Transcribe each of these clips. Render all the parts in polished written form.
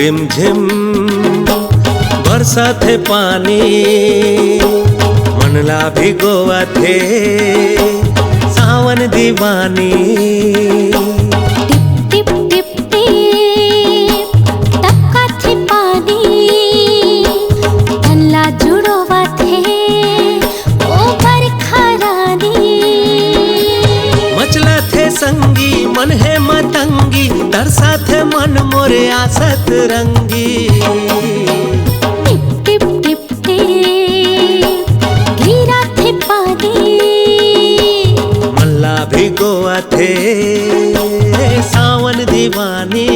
रिमझिम बरसा थे पानी, मनला भिगोआ थे सावन दीवानी। टिप टिप टिप टिप टपका थे पानी, तल्ला जुड़ोवा थे ओ बरखा रानी। मचला थे संगी मन है मतंगी, तरसा थे मन मोरे आसत रंगी। टिप टिप टिप टिप गिरा थे पानी, मनला भिगोआ थे सावन दीवानी।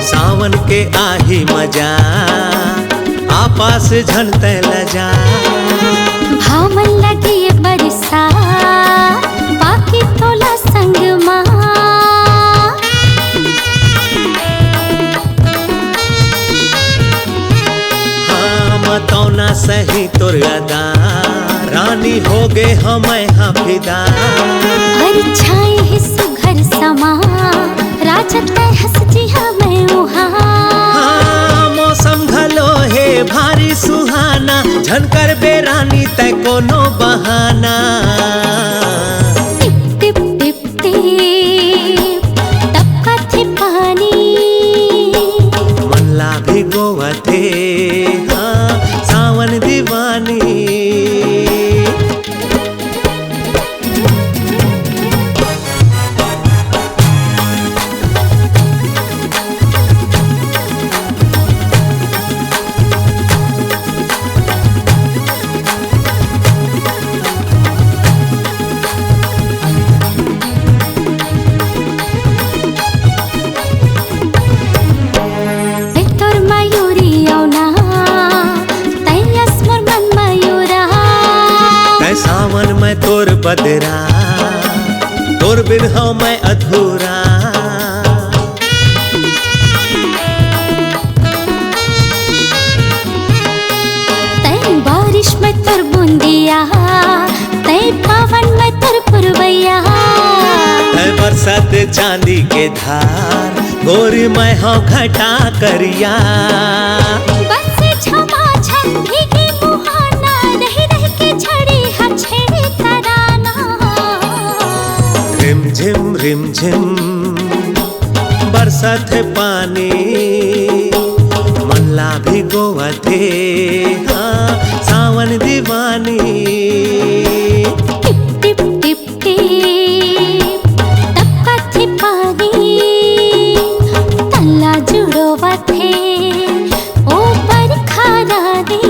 सावन के आही मजा आपस झनते लजा। भामन लगी बरसा बाकी तोला संग माँ। हाँ मतौना सही तोर अदा, रानी हो गे हमें हाँ फिदा। और छाए है सुघर समा, राजत में हंस जी हमें वहाँ। हाँ मौसम घलो है भारी सुहाना, झनकर बेरानी तय कोनो बहाना। टिप टिप टिप टिप टपका थे पानी, मनला भिगोआ थे हाँ सावन दीवानी। सावन में तोर बदरा, तोर बिन हूँ मैं अधूरा। तै बारिश में तोर बूंदिया, तै पवन में तोर पुरवैया। तै बरसात चांदी के धार, गोरी मैं हूँ घटा करिया। बस झमा झम भीगे मुहाना, रह रह के झड़ी हछे तराना। रिमझिम रिमझिम बरसा थे पानी, मनला भिगोआ थे हाँ सावन दीवानी। टिप टिप टिप टिप टपका थे पानी, तल्ला जुड़ोवा थे ओ बरखा रानी।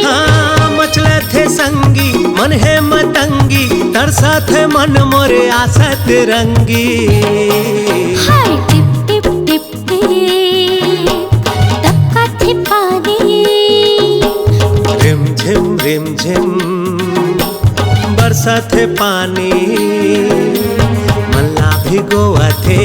हाँ मचले थे संगी मन है मतंगी, तरसा थे मन मोरे आसत रंगी। हाय टिप टिप टिप टिप टपका थे पानी, रिमझिम रिमझिम बरसा थे पानी, मनला भिगोआ थे